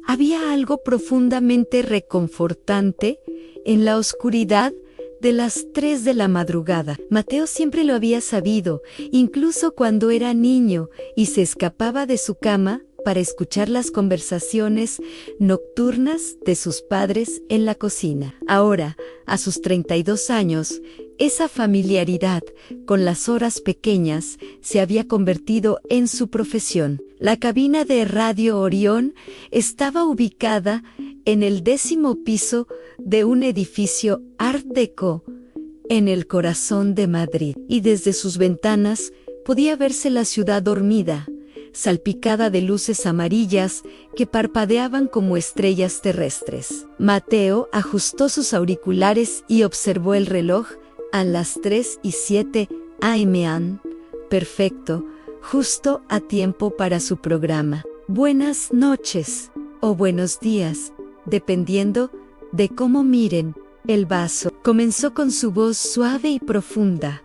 Había algo profundamente reconfortante en la oscuridad de las 3 de la madrugada. Mateo siempre lo había sabido, incluso cuando era niño y se escapaba de su cama para escuchar las conversaciones nocturnas de sus padres en la cocina. Ahora, a sus 32 años, esa familiaridad con las horas pequeñas se había convertido en su profesión. La cabina de Radio Orión estaba ubicada en el 10º piso de un edificio Art Deco en el corazón de Madrid, y desde sus ventanas podía verse la ciudad dormida, salpicada de luces amarillas que parpadeaban como estrellas terrestres. Mateo ajustó sus auriculares y observó el reloj. A las 3:07 a.m. Perfecto, justo a tiempo para su programa. Buenas noches o buenos días, dependiendo de cómo miren el vaso. Comenzó con su voz suave y profunda,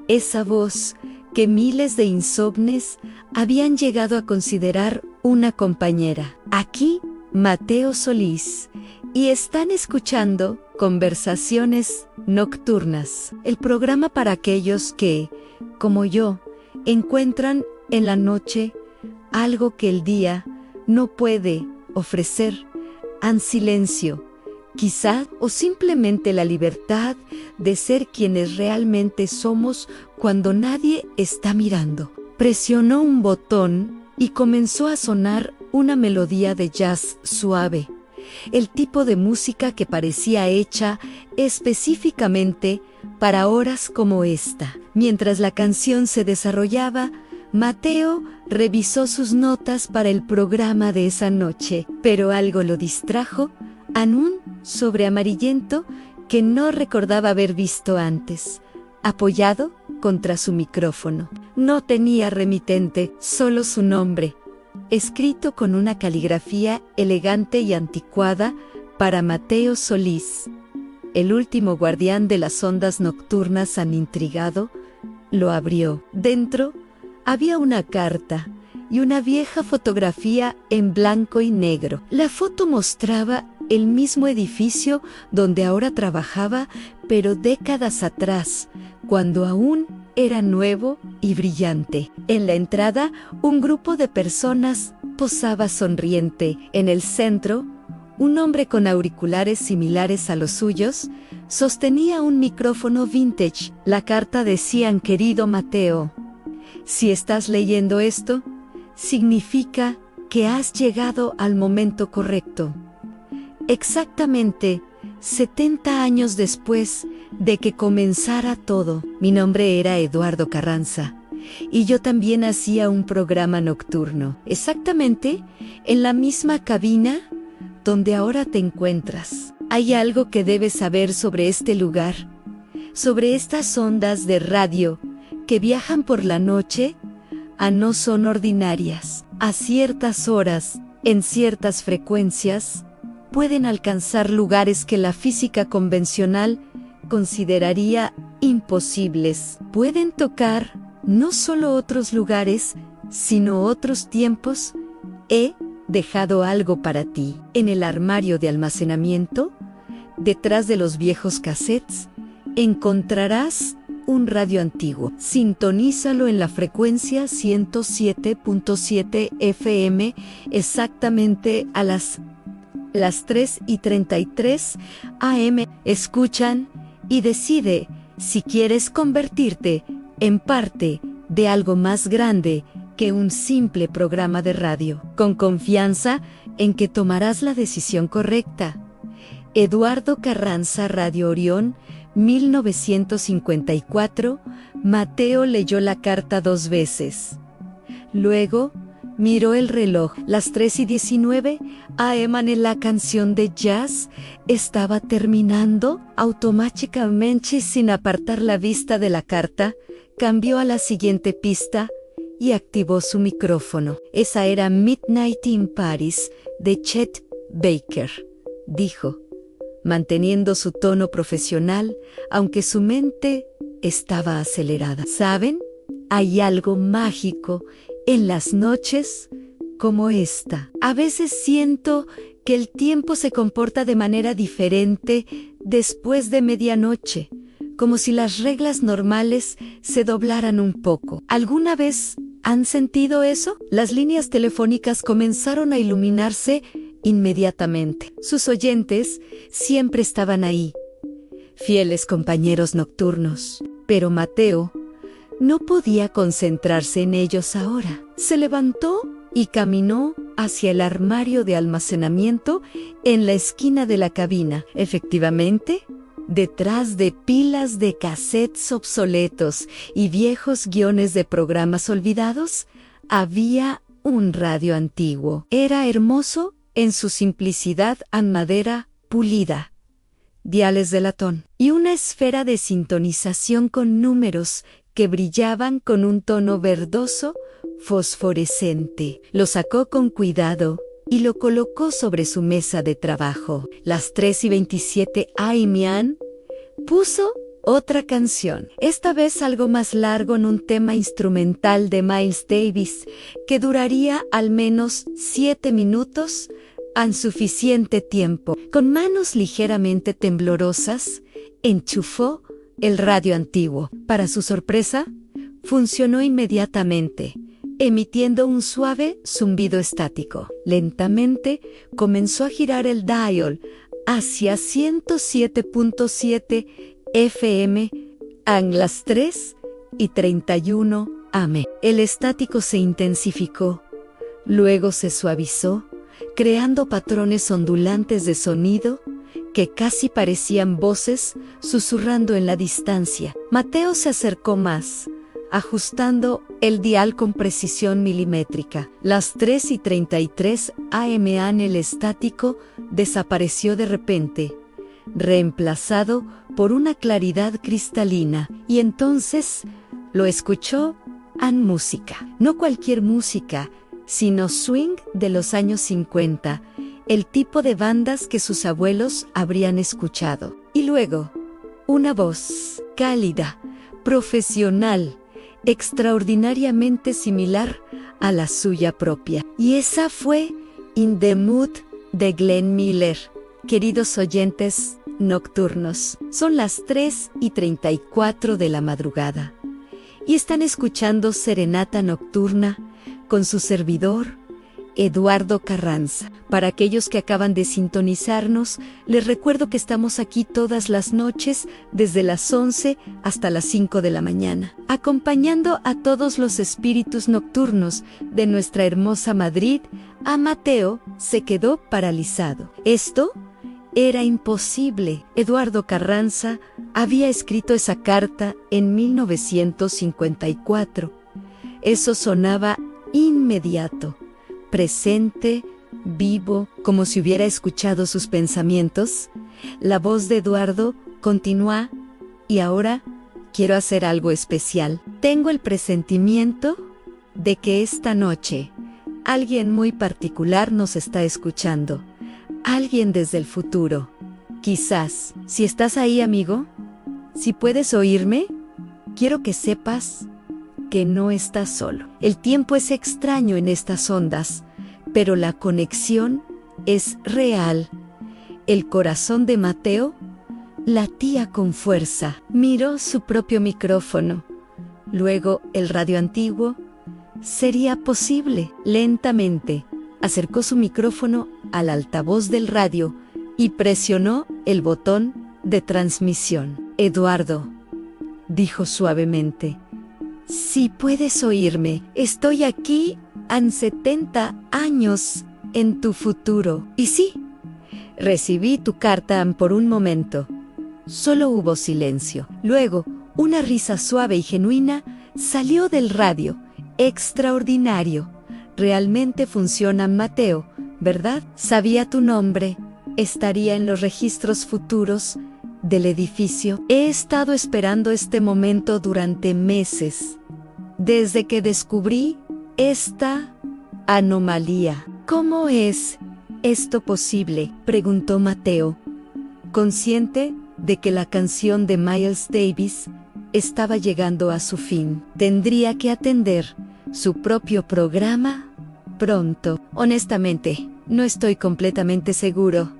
esa voz que miles de insomnes habían llegado a considerar una compañera. Aquí, Mateo Solís, y están escuchando Conversaciones Nocturnas, el programa para aquellos que, como yo, encuentran en la noche algo que el día no puede ofrecer: silencio, quizá, o simplemente la libertad de ser quienes realmente somos cuando nadie está mirando. Presionó un botón y comenzó a sonar una melodía de jazz suave, el tipo de música que parecía hecha específicamente para horas como esta. Mientras la canción se desarrollaba, Mateo revisó sus notas para el programa de esa noche, pero algo lo distrajo en un sobre amarillento que no recordaba haber visto antes, apoyado contra su micrófono. No tenía remitente, solo su nombre, escrito con una caligrafía elegante y anticuada para Mateo Solís. El último guardián de las ondas nocturnas, han intrigado, lo abrió. Dentro había una carta y una vieja fotografía en blanco y negro. La foto mostraba el mismo edificio donde ahora trabajaba, pero décadas atrás, cuando aún era nuevo y brillante. En la entrada, un grupo de personas posaba sonriente. En el centro, un hombre con auriculares similares a los suyos sostenía un micrófono vintage. La carta decía: querido Mateo, si estás leyendo esto, significa que has llegado al momento correcto. Exactamente 70 años después de que comenzara todo. Mi nombre era Eduardo Carranza, y yo también hacía un programa nocturno, exactamente en la misma cabina donde ahora te encuentras. Hay algo que debes saber sobre este lugar, sobre estas ondas de radio que viajan por la noche. No son ordinarias. A ciertas horas, en ciertas frecuencias, pueden alcanzar lugares que la física convencional consideraría imposibles. Pueden tocar no solo otros lugares, sino otros tiempos. He dejado algo para ti. En el armario de almacenamiento, detrás de los viejos cassettes, encontrarás un radio antiguo. Sintonízalo en la frecuencia 107.7 FM exactamente a las 3:33 AM. Escuchan y decide si quieres convertirte en parte de algo más grande que un simple programa de radio. Con confianza en que tomarás la decisión correcta. Eduardo Carranza, Radio Orión, 1954. Mateo leyó la carta 2 veces. Luego miró el reloj. Las 3:19 AM. La canción de jazz estaba terminando. Automáticamente, sin apartar la vista de la carta, cambió a la siguiente pista y activó su micrófono. Esa era Midnight in Paris, de Chet Baker, dijo, manteniendo su tono profesional, aunque su mente estaba acelerada. ¿Saben? Hay algo mágico en las noches como esta. A veces siento que el tiempo se comporta de manera diferente después de medianoche, como si las reglas normales se doblaran un poco. ¿Alguna vez han sentido eso? Las líneas telefónicas comenzaron a iluminarse inmediatamente. Sus oyentes siempre estaban ahí, fieles compañeros nocturnos. Pero Mateo no podía concentrarse en ellos ahora. Se levantó y caminó hacia el armario de almacenamiento en la esquina de la cabina. Efectivamente, detrás de pilas de cassettes obsoletos y viejos guiones de programas olvidados, había un radio antiguo. Era hermoso en su simplicidad en madera pulida, diales de latón y una esfera de sintonización con números que brillaban con un tono verdoso fosforescente. Lo sacó con cuidado y lo colocó sobre su mesa de trabajo. Las 3:27 a.m. puso otra canción, esta vez algo más largo en un tema instrumental de Miles Davis que duraría al menos 7 minutos, en suficiente tiempo. Con manos ligeramente temblorosas, enchufó el radio antiguo. Para su sorpresa, funcionó inmediatamente, emitiendo un suave zumbido estático. Lentamente comenzó a girar el dial hacia 107.7 FM en las 3:31 am. El estático se intensificó, luego se suavizó, creando patrones ondulantes de sonido que casi parecían voces susurrando en la distancia. Mateo se acercó más, ajustando el dial con precisión milimétrica. Las 3:33 am. El estático desapareció de repente, reemplazado por una claridad cristalina, y entonces lo escuchó en música. No cualquier música, sino swing de los años 50, el tipo de bandas que sus abuelos habrían escuchado. Y luego, una voz cálida, profesional, extraordinariamente similar a la suya propia. Y esa fue In the Mood de Glenn Miller. Queridos oyentes nocturnos, son las 3:34 de la madrugada y están escuchando Serenata Nocturna con su servidor, Eduardo Carranza. Para aquellos que acaban de sintonizarnos, les recuerdo que estamos aquí todas las noches desde las 11 hasta las 5 de la mañana, acompañando a todos los espíritus nocturnos de nuestra hermosa Madrid. A Mateo se quedó paralizado. Esto era imposible. Eduardo Carranza había escrito esa carta en 1954. Eso sonaba inmediato, presente, vivo, como si hubiera escuchado sus pensamientos. La voz de Eduardo continúa: y ahora quiero hacer algo especial. Tengo el presentimiento de que esta noche alguien muy particular nos está escuchando. Alguien desde el futuro. Quizás, si estás ahí, amigo, si puedes oírme, quiero que sepas que no estás solo. El tiempo es extraño en estas ondas, pero la conexión es real. El corazón de Mateo latía con fuerza. Miró su propio micrófono. Luego el radio antiguo. ¿Sería posible? Lentamente acercó su micrófono al altavoz del radio y presionó el botón de transmisión. Eduardo, dijo suavemente, si puedes oírme, estoy aquí en 70 años en tu futuro. Y sí, recibí tu carta por un momento. Solo hubo silencio. Luego, una risa suave y genuina salió del radio. Extraordinario. Realmente funciona, Mateo, ¿verdad? Sabía tu nombre. Estaría en los registros futuros del edificio. He estado esperando este momento durante meses, desde que descubrí esta anomalía. ¿Cómo es esto posible?, preguntó Mateo, consciente de que la canción de Miles Davis estaba llegando a su fin. Tendría que atender su propio programa pronto. Honestamente, no estoy completamente seguro,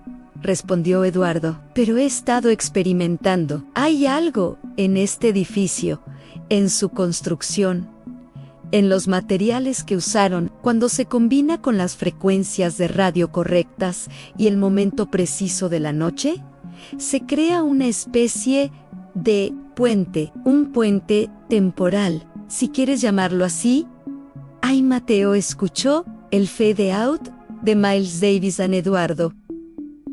respondió Eduardo, pero he estado experimentando. Hay algo en este edificio, en su construcción, en los materiales que usaron, cuando se combina con las frecuencias de radio correctas y el momento preciso de la noche, se crea una especie de puente, un puente temporal, si quieres llamarlo así. Ay, Mateo escuchó el fade out de Miles Davis en Eduardo.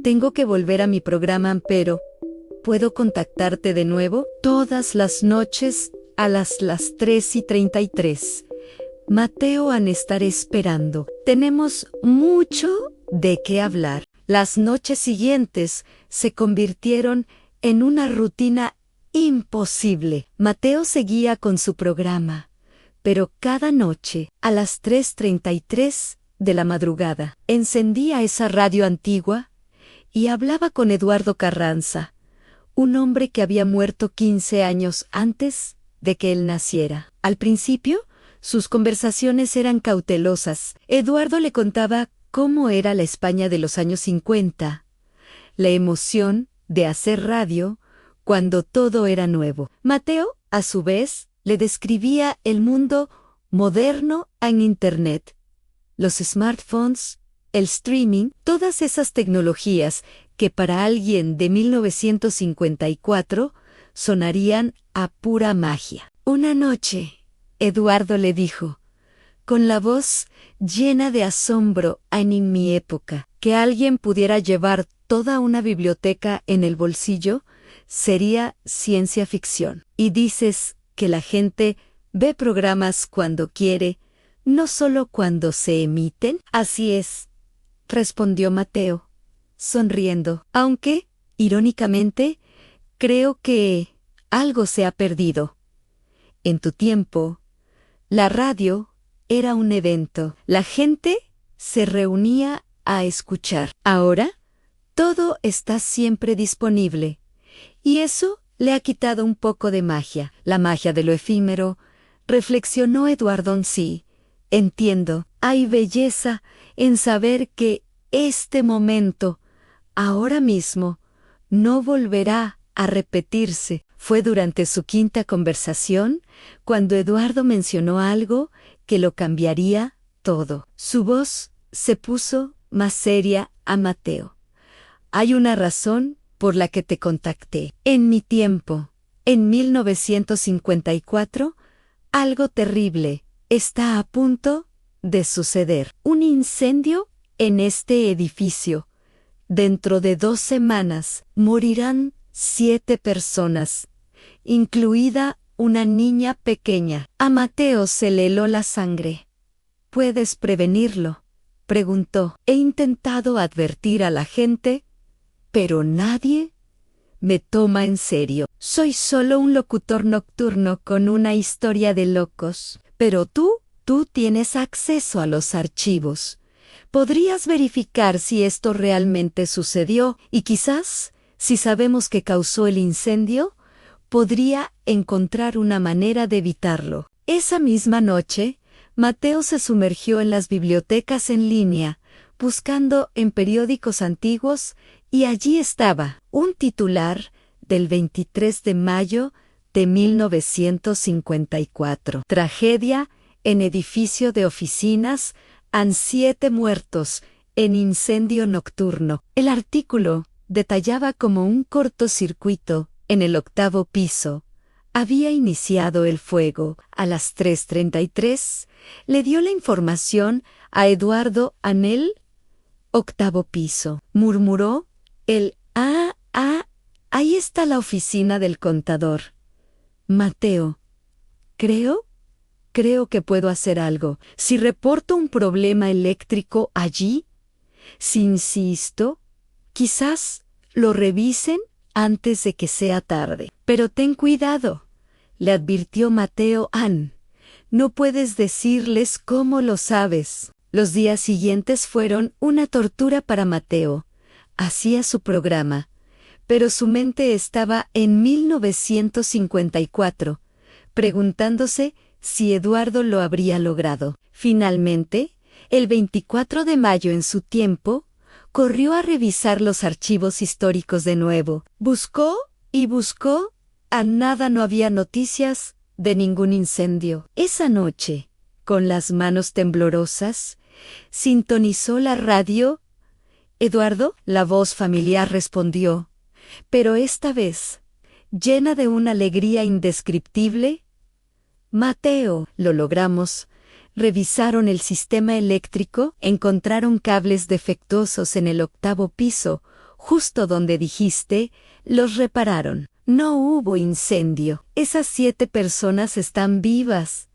Tengo que volver a mi programa, pero ¿puedo contactarte de nuevo? Todas las noches a las 3:33. Mateo han estar esperando. Tenemos mucho de qué hablar. Las noches siguientes se convirtieron en una rutina imposible. Mateo seguía con su programa, pero cada noche, a las 3:33 de la madrugada, encendía esa radio antigua y hablaba con Eduardo Carranza, un hombre que había muerto 15 años antes de que él naciera. Al principio, sus conversaciones eran cautelosas. Eduardo le contaba cómo era la España de los años 50, la emoción de hacer radio cuando todo era nuevo. Mateo, a su vez, le describía el mundo moderno en Internet, los smartphones, el streaming, todas esas tecnologías que para alguien de 1954 sonarían a pura magia. Una noche, Eduardo le dijo, con la voz llena de asombro, en mi época, que alguien pudiera llevar toda una biblioteca en el bolsillo sería ciencia ficción. Y dices que la gente ve programas cuando quiere, no solo cuando se emiten. Así es, respondió Mateo, sonriendo, aunque, irónicamente, creo que algo se ha perdido. En tu tiempo, la radio era un evento. La gente se reunía a escuchar. Ahora, todo está siempre disponible. Y eso le ha quitado un poco de magia, la magia de lo efímero, reflexionó Eduardo. Sí, entiendo, hay belleza en saber que este momento, ahora mismo, no volverá a repetirse. Fue durante su quinta conversación cuando Eduardo mencionó algo que lo cambiaría todo. Su voz se puso más seria a Mateo. Hay una razón por la que te contacté. En mi tiempo, en 1954, algo terrible está a punto de suceder. Un incendio en este edificio. Dentro de 2 semanas morirán 7 personas, incluida una niña pequeña. A Mateo se le heló la sangre. ¿Puedes prevenirlo?, preguntó. He intentado advertir a la gente, pero nadie me toma en serio. Soy solo un locutor nocturno con una historia de locos. Pero tú tienes acceso a los archivos. Podrías verificar si esto realmente sucedió y quizás, si sabemos qué causó el incendio, podría encontrar una manera de evitarlo. Esa misma noche, Mateo se sumergió en las bibliotecas en línea, buscando en periódicos antiguos, y allí estaba un titular del 23 de mayo de 1954. Tragedia en edificio de oficinas, han 7 muertos en incendio nocturno. El artículo detallaba cómo un cortocircuito en el 8º piso había iniciado el fuego. A las 3:33 le dio la información a Eduardo en el 8º piso. Murmuró ahí está la oficina del contador. Mateo, creo que puedo hacer algo. Si reporto un problema eléctrico allí, si insisto, quizás lo revisen antes de que sea tarde. Pero ten cuidado, le advirtió Mateo. No puedes decirles cómo lo sabes. Los días siguientes fueron una tortura para Mateo. Hacía su programa, pero su mente estaba en 1954, preguntándose si Eduardo lo habría logrado. Finalmente, El 24 de mayo, en su tiempo, corrió a revisar los archivos históricos de nuevo. Buscó y buscó. A nada, no había noticias de ningún incendio. Esa noche, con las manos temblorosas, sintonizó la radio. Eduardo, la voz familiar respondió, pero esta vez, llena de una alegría indescriptible. Mateo, lo logramos. Revisaron el sistema eléctrico, encontraron cables defectuosos en el 8º piso, justo donde dijiste, los repararon. No hubo incendio. Esas 7 personas están vivas.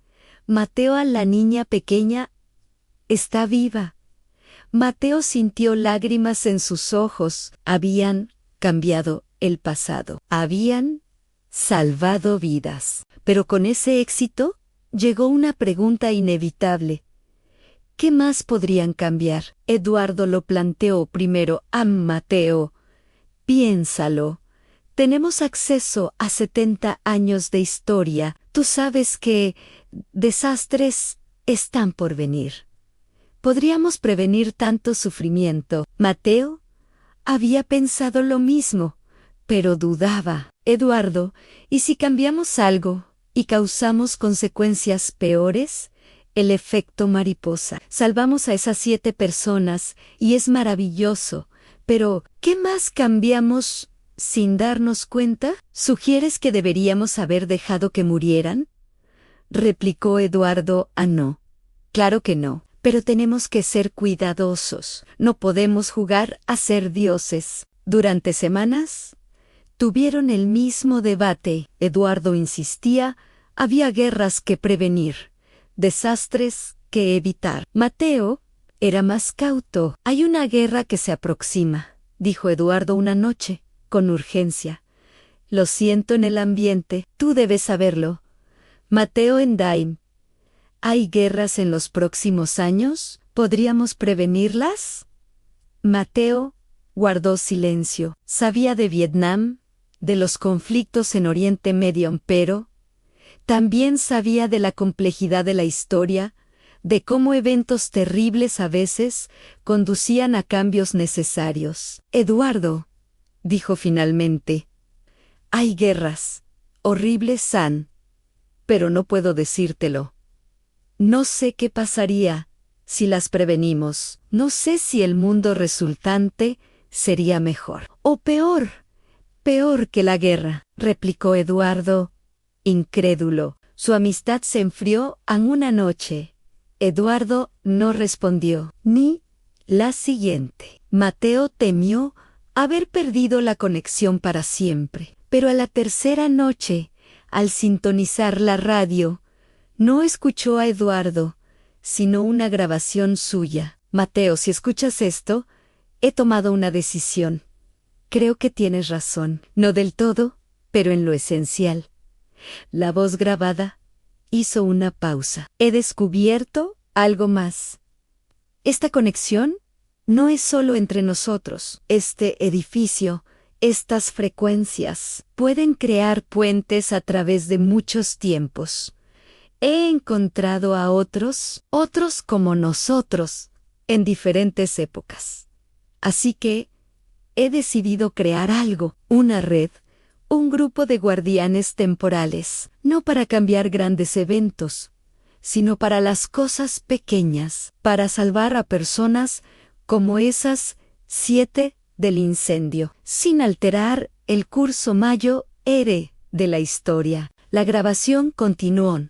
Mateo, a la niña pequeña, está viva. Mateo sintió lágrimas en sus ojos. Habían cambiado el pasado. Habían salvado vidas. Pero con ese éxito, llegó una pregunta inevitable. ¿Qué más podrían cambiar? Eduardo lo planteó primero a Mateo. Piénsalo. Tenemos acceso a 70 años de historia. Tú sabes que desastres están por venir. Podríamos prevenir tanto sufrimiento. Mateo había pensado lo mismo, pero dudaba. Eduardo, ¿y si cambiamos algo y causamos consecuencias peores? El efecto mariposa. Salvamos a esas 7 personas y es maravilloso, pero ¿qué más cambiamos sin darnos cuenta? ¿Sugieres que deberíamos haber dejado que murieran? Replicó Eduardo. No. Claro que no, pero tenemos que ser cuidadosos. No podemos jugar a ser dioses. Durante semanas tuvieron el mismo debate. Eduardo insistía, había guerras que prevenir, desastres que evitar. Mateo era más cauto. Hay una guerra que se aproxima, dijo Eduardo una noche, con urgencia. Lo siento en el ambiente, tú debes saberlo. Mateo en Daim. ¿Hay guerras en los próximos años? ¿Podríamos prevenirlas? Mateo guardó silencio. Sabía de Vietnam, de los conflictos en Oriente Medio, pero también sabía de la complejidad de la historia, de cómo eventos terribles a veces conducían a cambios necesarios. Eduardo, dijo finalmente, hay guerras, horribles, pero no puedo decírtelo. No sé qué pasaría si las prevenimos. No sé si el mundo resultante sería mejor o peor que la guerra, replicó Eduardo, incrédulo. Su amistad se enfrió en una noche. Eduardo no respondió, ni la siguiente. Mateo temió haber perdido la conexión para siempre, pero a la tercera noche, al sintonizar la radio, no escuchó a Eduardo, sino una grabación suya. Mateo, si escuchas esto, he tomado una decisión. Creo que tienes razón, no del todo, pero en lo esencial. La voz grabada hizo una pausa. He descubierto algo más. Esta conexión no es solo entre nosotros. Este edificio, estas frecuencias, pueden crear puentes a través de muchos tiempos. He encontrado a otros como nosotros, en diferentes épocas. Así que he decidido crear algo, una red, un grupo de guardianes temporales, no para cambiar grandes eventos, sino para las cosas pequeñas, para salvar a personas como esas 7 del incendio, sin alterar el curso mayor de la historia. La grabación continuó.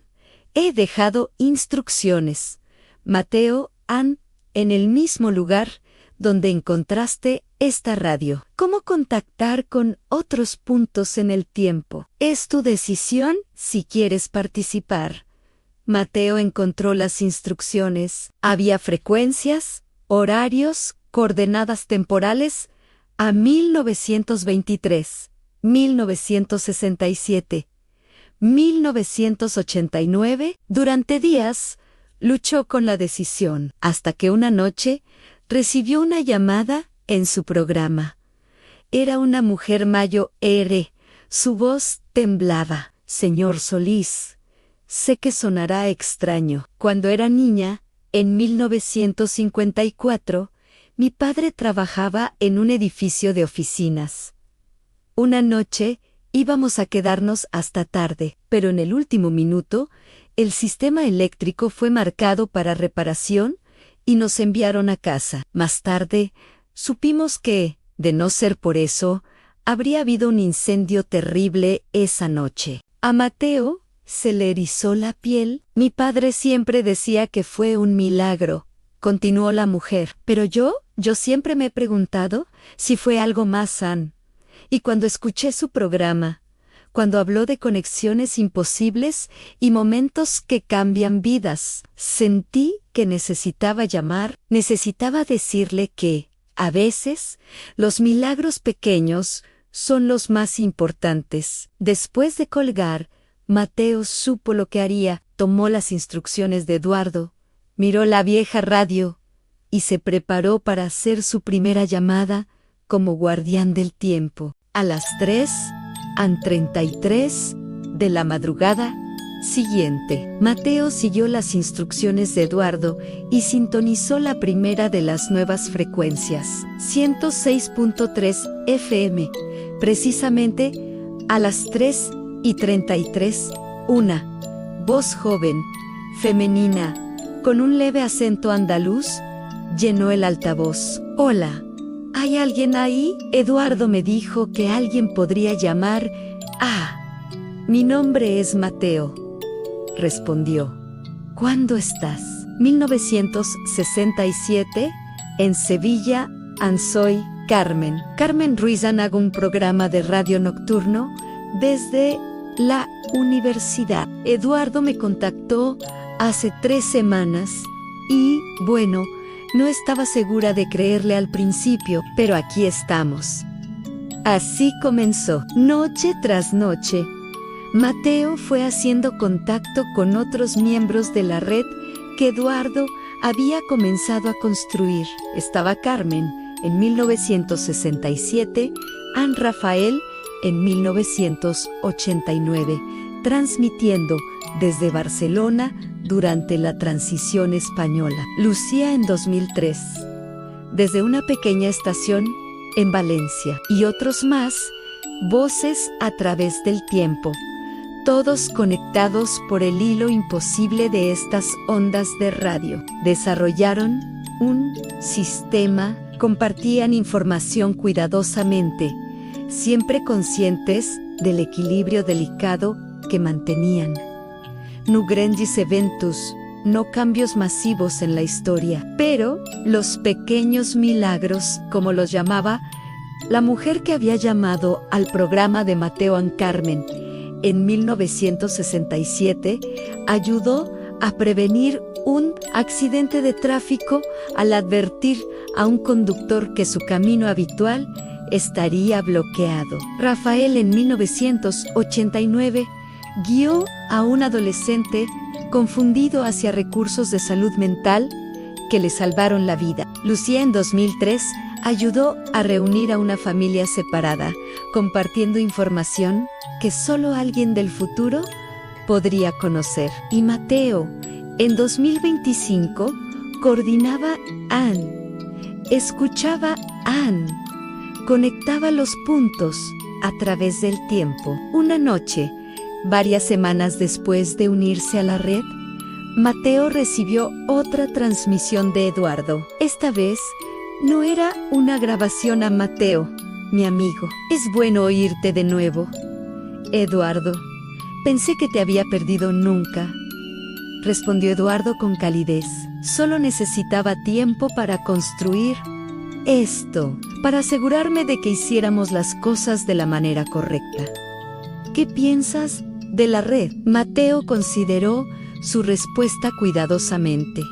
He dejado instrucciones. Mateo, en el mismo lugar donde encontraste esta radio. ¿Cómo contactar con otros puntos en el tiempo? Es tu decisión si quieres participar. Mateo encontró las instrucciones. Había frecuencias, horarios, coordenadas temporales a 1923, 1967, 1989. Durante días, luchó con la decisión, hasta que una noche recibió una llamada en su programa. Era una mujer mayor. Su voz temblaba. Señor Solís, sé que sonará extraño. Cuando era niña, En 1954, mi padre trabajaba en un edificio de oficinas. Una noche íbamos a quedarnos hasta tarde, pero en el último minuto, el sistema eléctrico fue marcado para reparación y nos enviaron a casa. Más tarde, supimos que, de no ser por eso, habría habido un incendio terrible esa noche. A Mateo se le erizó la piel. Mi padre siempre decía que fue un milagro, continuó la mujer. Pero yo siempre me he preguntado si fue algo más, Ann. Y cuando escuché su programa, cuando habló de conexiones imposibles y momentos que cambian vidas, sentí que necesitaba decirle que, a veces, los milagros pequeños son los más importantes. Después de colgar, Mateo supo lo que haría, tomó las instrucciones de Eduardo, miró la vieja radio y se preparó para hacer su primera llamada como guardián del tiempo. A las 3:33 de la madrugada siguiente, Mateo siguió las instrucciones de Eduardo y sintonizó la primera de las nuevas frecuencias, 106.3 FM. Precisamente a las 3:33, una voz joven, femenina, con un leve acento andaluz, llenó el altavoz. «Hola, ¿hay alguien ahí?» Eduardo me dijo que alguien podría llamar. «Ah, mi nombre es Mateo», respondió. «¿Cuándo estás?» 1967, en Sevilla, soy Carmen. Carmen Ruizan. Hago un programa de radio nocturno desde la universidad. Eduardo me contactó hace 3 semanas y, bueno, no estaba segura de creerle al principio, pero aquí estamos. Así comenzó. Noche tras noche, Mateo fue haciendo contacto con otros miembros de la red que Eduardo había comenzado a construir. Estaba Carmen en 1967, Ann Rafael en 1989, transmitiendo desde Barcelona durante la transición española. Lucía en 2003, desde una pequeña estación en Valencia, y otros más, voces a través del tiempo, todos conectados por el hilo imposible de estas ondas de radio. Desarrollaron un sistema, compartían información cuidadosamente, siempre conscientes del equilibrio delicado que mantenían. No grandes eventos, no cambios masivos en la historia, pero los pequeños milagros, como los llamaba la mujer que había llamado al programa de Mateo and Carmen en 1967, ayudó a prevenir un accidente de tráfico al advertir a un conductor que su camino habitual estaría bloqueado. Rafael en 1989 guió a un adolescente confundido hacia recursos de salud mental que le salvaron la vida. Lucía en 2003 ayudó a reunir a una familia separada, compartiendo información que solo alguien del futuro podría conocer. Y Mateo, en 2025, coordinaba Ann, escuchaba Ann, conectaba los puntos a través del tiempo. Una noche, varias semanas después de unirse a la red, Mateo recibió otra transmisión de Eduardo. Esta vez, no era una grabación a Mateo, mi amigo. Es bueno oírte de nuevo. Eduardo, pensé que te había perdido nunca, respondió Eduardo con calidez. Solo necesitaba tiempo para construir esto, para asegurarme de que hiciéramos las cosas de la manera correcta. ¿Qué piensas de la red? Mateo consideró su respuesta cuidadosamente.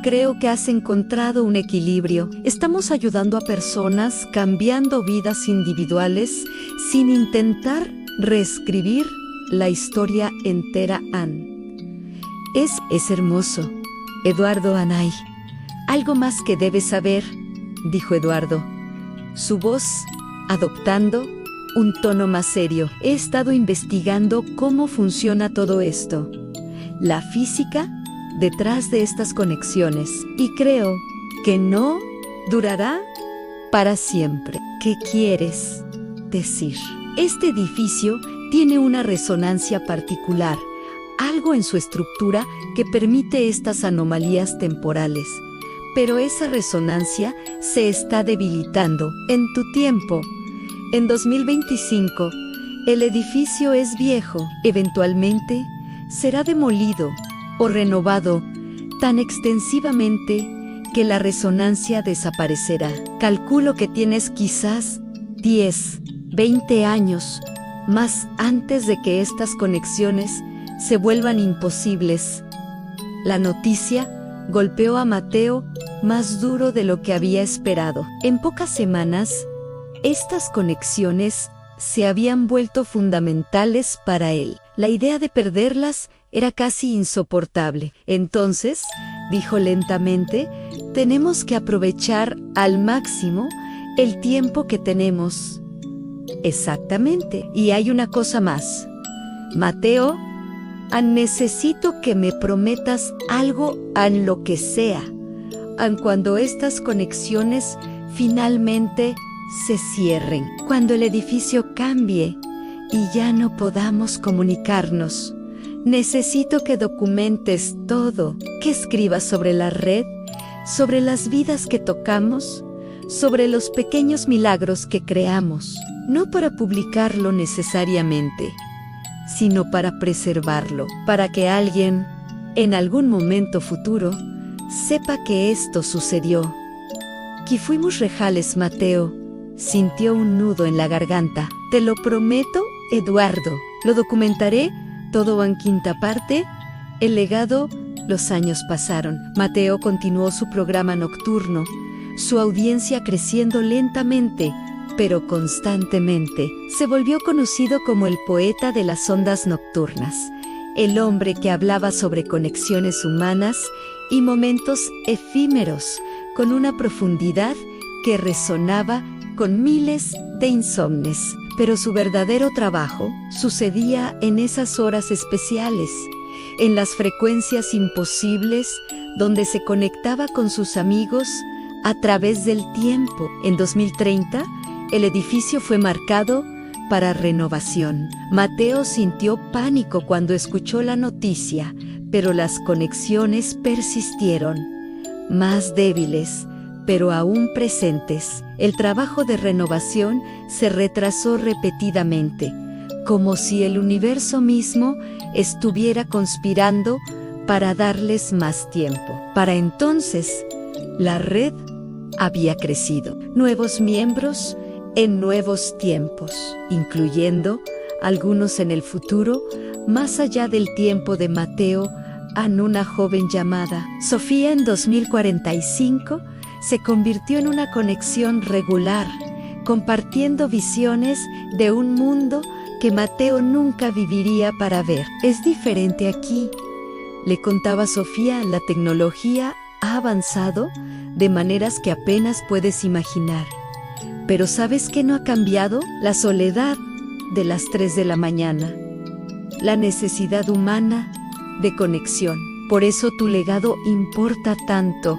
Creo que has encontrado un equilibrio. Estamos ayudando a personas, cambiando vidas individuales, sin intentar reescribir la historia entera. Ann. Es hermoso. Eduardo Anay. Algo más que debes saber, dijo Eduardo, su voz adoptando un tono más serio. He estado investigando cómo funciona todo esto. La física detrás de estas conexiones y creo que no durará para siempre. ¿Qué quieres decir? Este edificio tiene una resonancia particular, algo en su estructura que permite estas anomalías temporales, pero esa resonancia se está debilitando en tu tiempo. En 2025, el edificio es viejo, eventualmente será demolido o renovado tan extensivamente que la resonancia desaparecerá. Calculo que tienes quizás 10, 20 años más antes de que estas conexiones se vuelvan imposibles. La noticia golpeó a Mateo más duro de lo que había esperado. En pocas semanas, estas conexiones se habían vuelto fundamentales para él. La idea de perderlas era casi insoportable. Entonces, dijo lentamente, tenemos que aprovechar al máximo el tiempo que tenemos. Exactamente. Y hay una cosa más. Mateo, necesito que me prometas algo en lo que sea, cuando estas conexiones finalmente se cierren, cuando el edificio cambie y ya no podamos comunicarnos. Necesito que documentes todo, que escribas sobre la red, sobre las vidas que tocamos, sobre los pequeños milagros que creamos, no para publicarlo necesariamente, sino para preservarlo, para que alguien, en algún momento futuro, sepa que esto sucedió. Que fuimos reales, Mateo. Sintió un nudo en la garganta. Te lo prometo, Eduardo. Lo documentaré todo en quinta parte. El legado. Los años pasaron. Mateo continuó su programa nocturno, su audiencia creciendo lentamente, pero constantemente. Se volvió conocido como el poeta de las ondas nocturnas, el hombre que hablaba sobre conexiones humanas y momentos efímeros, con una profundidad que resonaba con miles de insomnes. Pero su verdadero trabajo sucedía en esas horas especiales, en las frecuencias imposibles, donde se conectaba con sus amigos a través del tiempo. En 2030, el edificio fue marcado para renovación. Mateo sintió pánico cuando escuchó la noticia, pero las conexiones persistieron, más débiles, pero aún presentes. El trabajo de renovación se retrasó repetidamente, como si el universo mismo estuviera conspirando para darles más tiempo. Para entonces, la red había crecido. Nuevos miembros en nuevos tiempos, incluyendo algunos en el futuro, más allá del tiempo de Mateo, en una joven llamada Sofía. En 2045 se convirtió en una conexión regular, compartiendo visiones de un mundo que Mateo nunca viviría para ver. Es diferente aquí, le contaba Sofía. La tecnología ha avanzado de maneras que apenas puedes imaginar. Pero ¿sabes qué no ha cambiado? La soledad de las 3 de la mañana, la necesidad humana de conexión. Por eso tu legado importa tanto,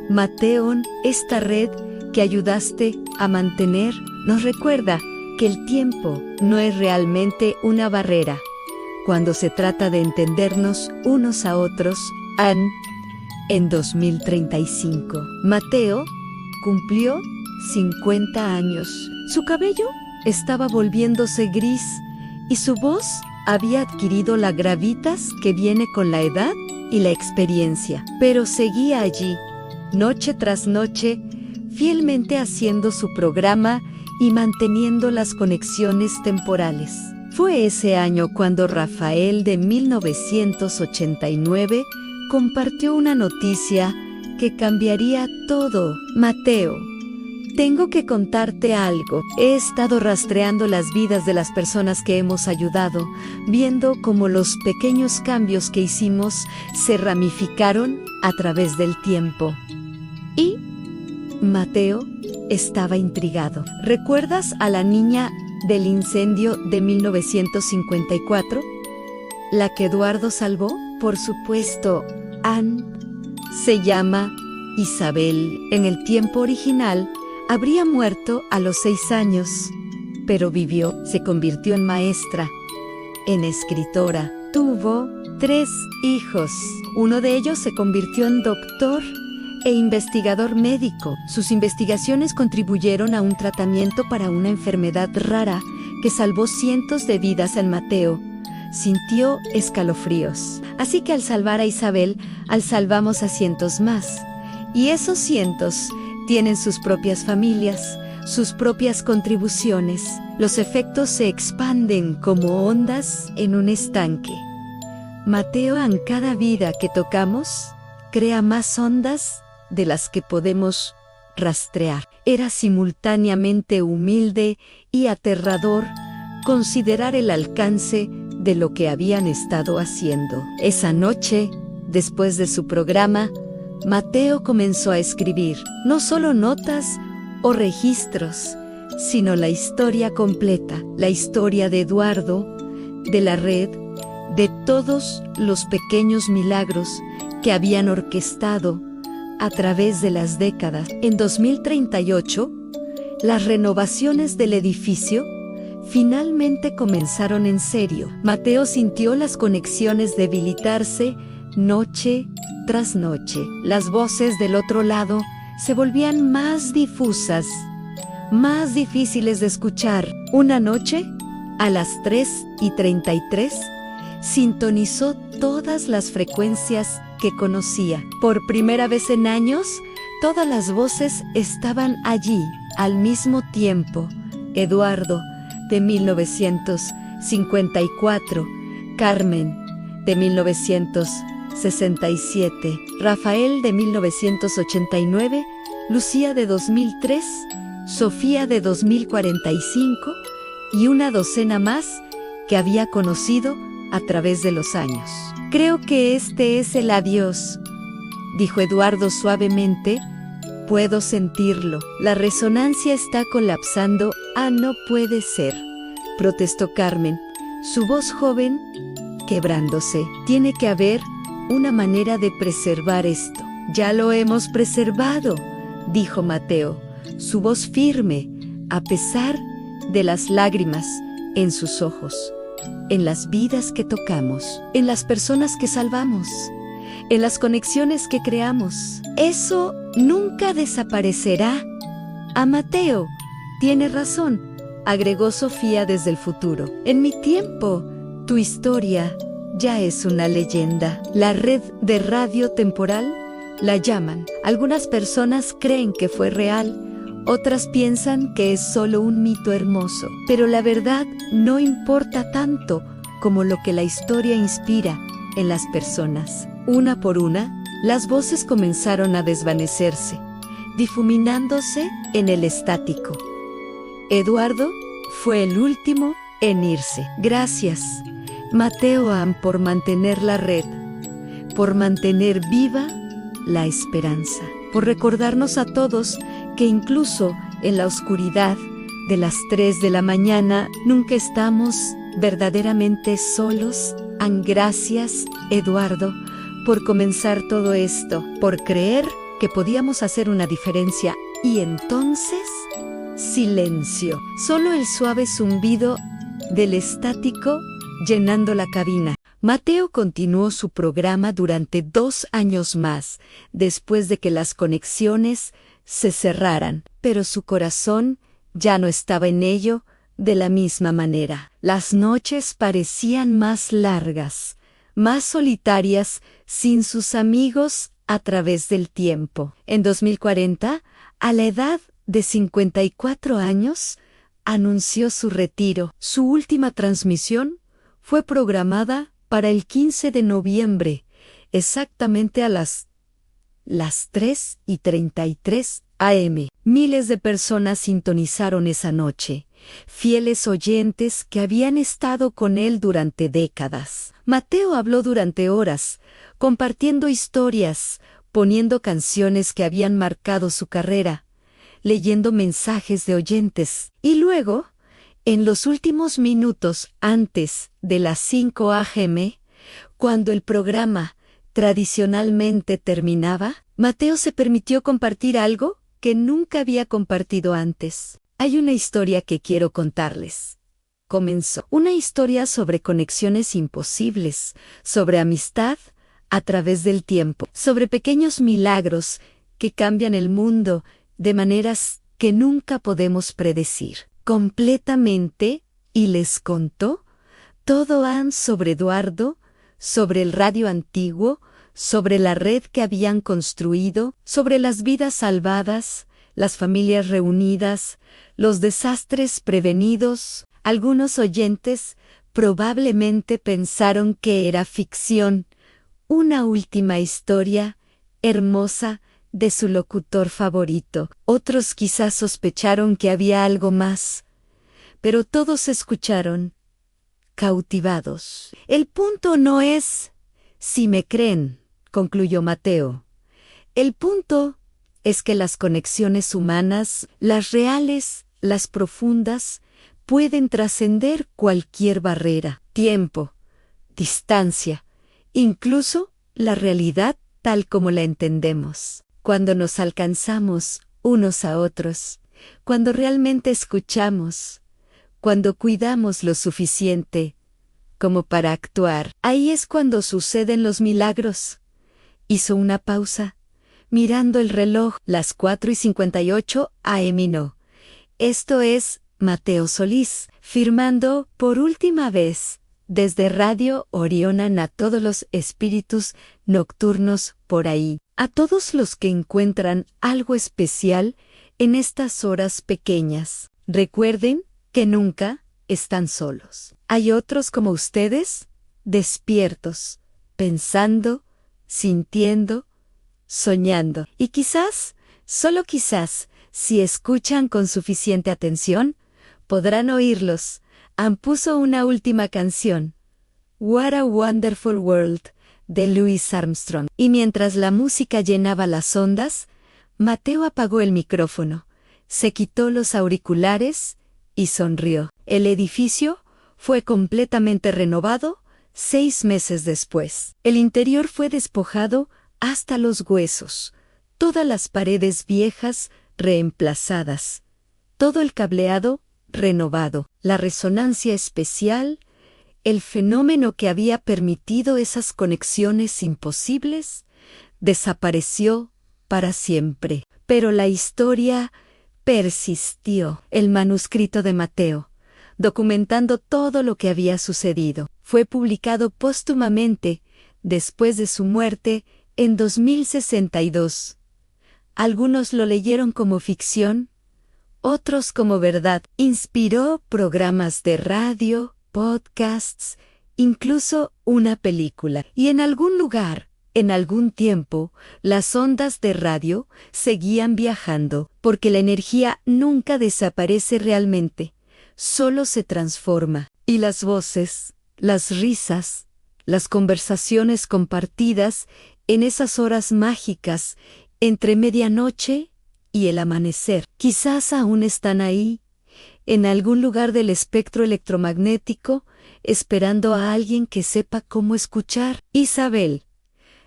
Mateo. Esta red que ayudaste a mantener nos recuerda que el tiempo no es realmente una barrera cuando se trata de entendernos unos a otros. En 2035, Mateo cumplió 50 años. Su cabello estaba volviéndose gris y su voz había adquirido la gravitas que viene con la edad y la experiencia. Pero seguía allí, noche tras noche, fielmente haciendo su programa y manteniendo las conexiones temporales. Fue ese año cuando Rafael, de 1989, compartió una noticia que cambiaría todo. Mateo, tengo que contarte algo. He estado rastreando las vidas de las personas que hemos ayudado, viendo cómo los pequeños cambios que hicimos se ramificaron a través del tiempo. Y Mateo estaba intrigado. ¿Recuerdas a la niña del incendio de 1954? ¿La que Eduardo salvó? Por supuesto, Anne se llama Isabel. En el tiempo original, habría muerto a los 6 años, pero vivió, se convirtió en maestra, en escritora. Tuvo 3 hijos. Uno de ellos se convirtió en doctor e investigador médico. Sus investigaciones contribuyeron a un tratamiento para una enfermedad rara que salvó cientos de vidas en Mateo. Sintió escalofríos. Así que al salvar a Isabel, salvamos a cientos más. Y esos cientos tienen sus propias familias, sus propias contribuciones. Los efectos se expanden como ondas en un estanque. Mateo, en cada vida que tocamos, crea más ondas de las que podemos rastrear. Era simultáneamente humilde y aterrador considerar el alcance de lo que habían estado haciendo. Esa noche, después de su programa, Mateo comenzó a escribir no solo notas o registros, sino la historia completa, la historia de Eduardo, de la red, de todos los pequeños milagros que habían orquestado a través de las décadas. En 2038, las renovaciones del edificio finalmente comenzaron en serio. Mateo sintió las conexiones debilitarse noche tras noche. Las voces del otro lado se volvían más difusas, más difíciles de escuchar. Una noche, a las 3:33, sintonizó todas las frecuencias que conocía. Por primera vez en años, todas las voces estaban allí, al mismo tiempo. Eduardo, de 1954, Carmen, de 1967, Rafael, de 1989, Lucía, de 2003, Sofía, de 2045, y una docena más que había conocido a través de los años. Creo que este es el adiós, dijo Eduardo suavemente. Puedo sentirlo. La resonancia está colapsando. Ah, no puede ser, protestó Carmen, su voz joven quebrándose. Tiene que haber una manera de preservar esto. Ya lo hemos preservado, dijo Mateo, su voz firme, a pesar de las lágrimas en sus ojos. En las vidas que tocamos, en las personas que salvamos, en las conexiones que creamos. Eso nunca desaparecerá. A Mateo, tiene razón, agregó Sofía desde el futuro. En mi tiempo, tu historia ya es una leyenda. La red de radio temporal la llaman. Algunas personas creen que fue real, otras piensan que es solo un mito hermoso. Pero la verdad no importa tanto como lo que la historia inspira en las personas. Una por una, las voces comenzaron a desvanecerse, difuminándose en el estático. Eduardo fue el último en irse. Gracias, Mateo, por mantener la red, por mantener viva la esperanza, por recordarnos a todos que incluso en la oscuridad de las 3 de la mañana nunca estamos verdaderamente solos. Gracias, Eduardo, por comenzar todo esto, por creer que podíamos hacer una diferencia. Y entonces, silencio. Solo el suave zumbido del estático llenando la cabina. Mateo continuó su programa durante 2 años más, después de que las conexiones se cerraran, pero su corazón ya no estaba en ello de la misma manera. Las noches parecían más largas, más solitarias, sin sus amigos a través del tiempo. En 2040, a la edad de 54 años, anunció su retiro. Su última transmisión fue programada para el 15 de noviembre, exactamente a las 3:33 a.m. Miles de personas sintonizaron esa noche, fieles oyentes que habían estado con él durante décadas. Mateo habló durante horas, compartiendo historias, poniendo canciones que habían marcado su carrera, leyendo mensajes de oyentes. Y luego, en los últimos minutos antes de las 5 a.m., cuando el programa tradicionalmente terminaba, Mateo se permitió compartir algo que nunca había compartido antes. Hay una historia que quiero contarles. Comenzó. Una historia sobre conexiones imposibles, sobre amistad a través del tiempo, sobre pequeños milagros que cambian el mundo de maneras que nunca podemos predecir. Completamente, y les contó todo sobre Eduardo, sobre el radio antiguo, sobre la red que habían construido, sobre las vidas salvadas, las familias reunidas, los desastres prevenidos. Algunos oyentes probablemente pensaron que era ficción, una última historia hermosa de su locutor favorito. Otros quizás sospecharon que había algo más, pero todos escucharon, cautivados. El punto no es si me creen, concluyó Mateo. El punto es que las conexiones humanas, las reales, las profundas, pueden trascender cualquier barrera, tiempo, distancia, incluso la realidad tal como la entendemos. Cuando nos alcanzamos unos a otros, cuando realmente escuchamos, cuando cuidamos lo suficiente como para actuar, ahí es cuando suceden los milagros. Hizo una pausa, mirando el reloj, las 4:58 AM. No. Esto es Mateo Solís, firmando por última vez desde Radio Orionan a todos los espíritus nocturnos por ahí, a todos los que encuentran algo especial en estas horas pequeñas. Recuerden que nunca están solos. Hay otros como ustedes, despiertos, pensando, sintiendo, soñando. Y quizás, solo quizás, si escuchan con suficiente atención, podrán oírlos. Puso una última canción, What a Wonderful World, de Louis Armstrong. Y mientras la música llenaba las ondas, Mateo apagó el micrófono, se quitó los auriculares y sonrió. El edificio fue completamente renovado 6 meses después. El interior fue despojado hasta los huesos, todas las paredes viejas reemplazadas, todo el cableado renovado, la resonancia especial, el fenómeno que había permitido esas conexiones imposibles, desapareció para siempre. Pero la historia persistió. El manuscrito de Mateo, documentando todo lo que había sucedido, fue publicado póstumamente después de su muerte en 2062. Algunos lo leyeron como ficción, otros como verdad. Inspiró programas de radio, podcasts, incluso una película. Y en algún lugar, en algún tiempo, las ondas de radio seguían viajando, porque la energía nunca desaparece realmente, solo se transforma. Y las voces, las risas, las conversaciones compartidas en esas horas mágicas entre medianoche y el amanecer, quizás aún están ahí, en algún lugar del espectro electromagnético, esperando a alguien que sepa cómo escuchar. Isabel,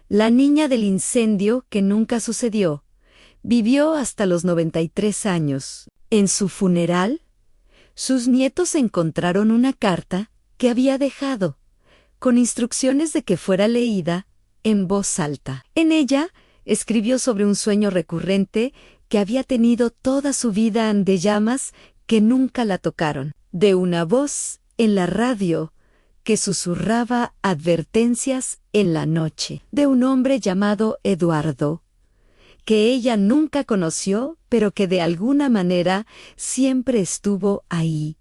la niña del incendio que nunca sucedió, vivió hasta los 93 años. En su funeral, sus nietos encontraron una carta que había dejado, con instrucciones de que fuera leída en voz alta. En ella, escribió sobre un sueño recurrente que había tenido toda su vida de llamas que nunca la tocaron, de una voz en la radio que susurraba advertencias en la noche, de un hombre llamado Eduardo, que ella nunca conoció, pero que de alguna manera siempre estuvo ahí,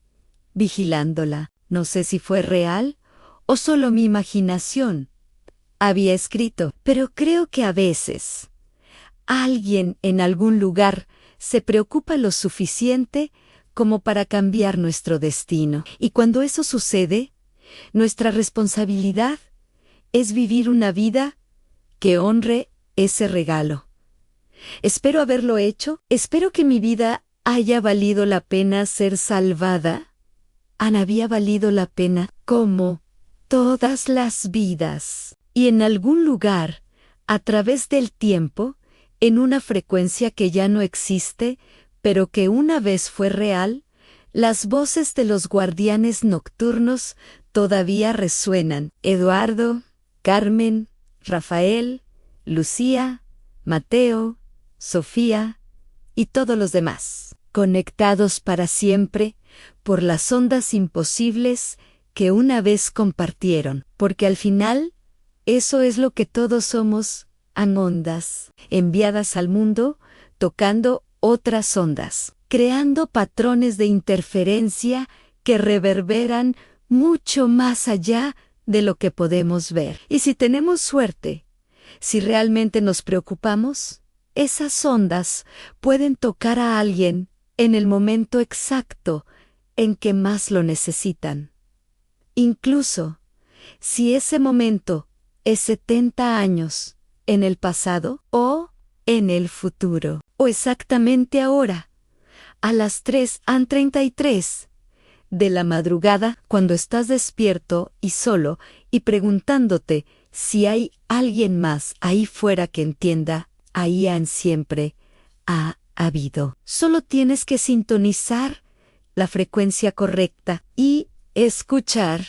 vigilándola. No sé si fue real o solo mi imaginación. Había escrito, pero creo que a veces alguien en algún lugar se preocupa lo suficiente como para cambiar nuestro destino. Y cuando eso sucede, nuestra responsabilidad es vivir una vida que honre ese regalo. Espero haberlo hecho. Espero que mi vida haya valido la pena ser salvada. Había valido la pena como todas las vidas. Y en algún lugar, a través del tiempo, en una frecuencia que ya no existe, pero que una vez fue real, las voces de los guardianes nocturnos todavía resuenan. Eduardo, Carmen, Rafael, Lucía, Mateo, Sofía y todos los demás, conectados para siempre por las ondas imposibles que una vez compartieron, porque al final, eso es lo que todos somos, ondas, enviadas al mundo, tocando otras ondas, creando patrones de interferencia que reverberan mucho más allá de lo que podemos ver. Y si tenemos suerte, si realmente nos preocupamos, esas ondas pueden tocar a alguien en el momento exacto en que más lo necesitan. Incluso si ese momento es 70 años en el pasado o en el futuro, o exactamente ahora, a las 3:33 de la madrugada, cuando estás despierto y solo y preguntándote si hay alguien más ahí fuera que entienda, ahí siempre ha habido. Solo tienes que sintonizar la frecuencia correcta y escuchar